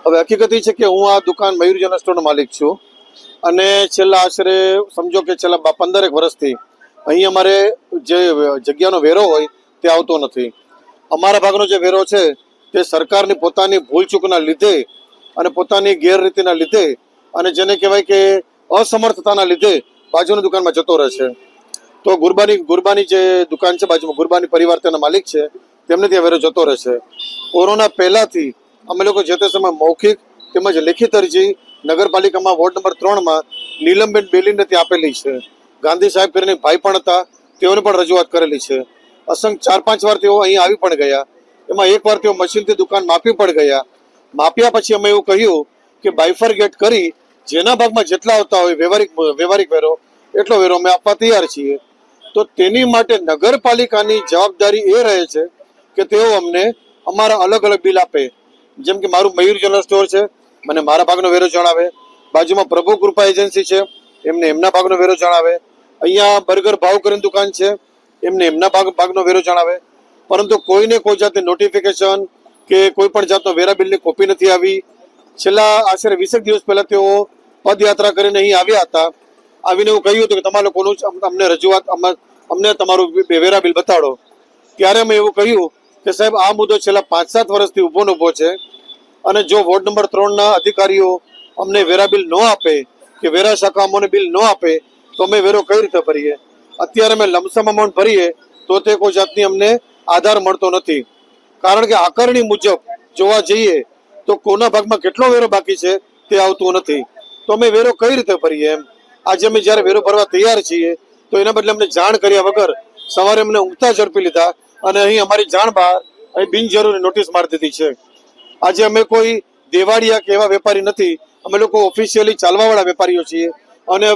હવે હકીકત એ છે કે હું આ દુકાન મયુર જનરલ સ્ટોરનો માલિક છું અને છેલ્લા આશરે સમજો કે છેલ્લા 15 વર્ષથી અહીં અમારે જે જગ્યાનો વેરો હોય તે આવતો નથી. અમારા ભાગનો જે વેરો છે તે સરકારની પોતાની ભૂલચૂકના લીધે અને પોતાની ગેરરીતિના લીધે અને જેને કહેવાય કે અસમર્થતાના લીધે બાજુની દુકાનમાં જતો રહે છે. તો ગુરબાની જે દુકાન છે બાજુમાં, ગુરબાની પરિવાર તેના માલિક છે, તેમને ત્યાં વેરો જતો રહે છે. કોરોના પહેલાથી અમે લોકો જે તે સમય મૌખિક તેમજ લેખિત અરજી નગરપાલિકામાં વોર્ડ નંબર 3માં નીલમબેન બેલીને ત્યાં આપેલી છે. ગાંધી સાહેબ કરીને ભાઈ પણ હતા, તેઓને પણ રજૂઆત કરેલી છે. અસંખ્ય 4-5 વાર તેઓ અહીં આવી પણ ગયા. એમાં એક વાર તેઓ મશીનથી દુકાન માપી પણ ગયા. માપ્યા પછી અમે એવું કહ્યું કે બાયફરગેટ કરી જેના ભાગમાં જેટલા આવતા હોય વ્યવહારિક વેરો એટલો વેરો અમે આપવા તૈયાર છીએ. તો તેની માટે નગરપાલિકાની જવાબદારી એ રહે છે કે તેઓ અમને અમારા અલગ અલગ બિલ આપે. જેમ કે મારું મયુર જનરલ સ્ટોર છે, મને મારા ભાગનો વેરો જણાવે. બાજુમાં પ્રભુ કૃપા એજન્સી છે, એમને એમના ભાગનો વેરો જણાવે. અહીંયા બર્ગર ભાવ કરીને દુકાન છે, એમને એમના ભાગનો વેરો જણાવે. પરંતુ કોઈને કોઈ જાતની નોટિફિકેશન કે કોઈ પણ જાતનો વેરા બિલની કોપી નથી આવી. છેલ્લા આશરે 20 દિવસ પહેલા તેઓ પદયાત્રા કરીને અહીં આવ્યા હતા. આવીને એવું કહ્યું હતું કે તમારા લોકોનું અમને રજૂઆત, અમને તમારું વેરા બિલ બતાડો. ત્યારે અમે એવું કહ્યું કે સાહેબ આ મુદ્દો છેલ્લા 5-7 વર્ષથી ઊભો ને ઊભો છે અને જો વોર્ડ નંબર 3ના અધિકારીઓ અમને વેરા બિલ ન આપે કે વેરા શાખા અમને બિલ ન આપે તો અમે વેરો કઈ રીતે ભરીએ? અત્યારે અમે લમસમ અમાઉન્ટ ભરીએ તો તે કોઈ જાતની અમને આધાર મળતો નથી. કારણ કે આકારણી મુજબ જોવા જઈએ તો કોના ભાગમાં કેટલો વેરો બાકી છે તે આવતું નથી. તો અમે વેરો કઈ રીતે ભરીએ એમ. આજે અમે જ્યારે વેરો ભરવા તૈયાર છીએ તો એના બદલે અમને જાણ કર્યા વગર સવારે અમને ઊંઘતા ઝડપી લીધા અને અહીં અમારી જાણ બહાર અહીં બિનજરૂરી નોટિસ મારી દીધી છે. આજે અમે કોઈ દેવાળિયા કે એવા વેપારી નથી, અમે લોકો ઓફિશિયલી ચાલવાવાળા વેપારીઓ છીએ અને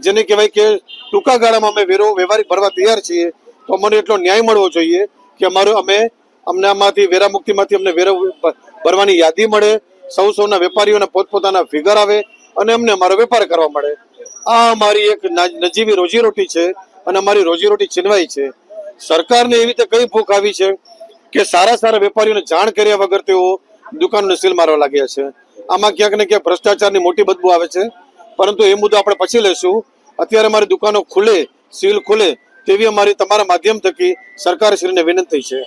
જેને કહેવાય કે ટૂંકા ગાળામાં અમે વેરો વ્યવહારિક ભરવા તૈયાર છીએ. તો અમને એટલો ન્યાય મળવો જોઈએ કે અમને આમાંથી વેરા મુક્તિમાંથી અમને વેરો ભરવાની યાદી મળે, સૌના વેપારીઓના પોતપોતાના ફિગર આવે અને અમને અમારો વેપાર કરવા મળે. આ અમારી એક નજીવી રોજીરોટી છે અને અમારી રોજીરોટી છીનવાઈ છે. સરકારને એવી રીતે કઈ ભૂખ આવી છે કે સારા વેપારીઓને જાણ કર્યા વગર તેઓ દુકાનોને સીલ મારવા લાગ્યા છે. આમાં ક્યાંક ને ક્યાંક ભ્રષ્ટાચારની મોટી બદબુ આવે છે, પરંતુ એ મુદ્દો આપણે પછી લેશું. અત્યારે અમારી દુકાનો ખુલે, સીલ ખુલે તેવી અમારી તમારા માધ્યમ થકી સરકારશ્રીને વિનંતી છે.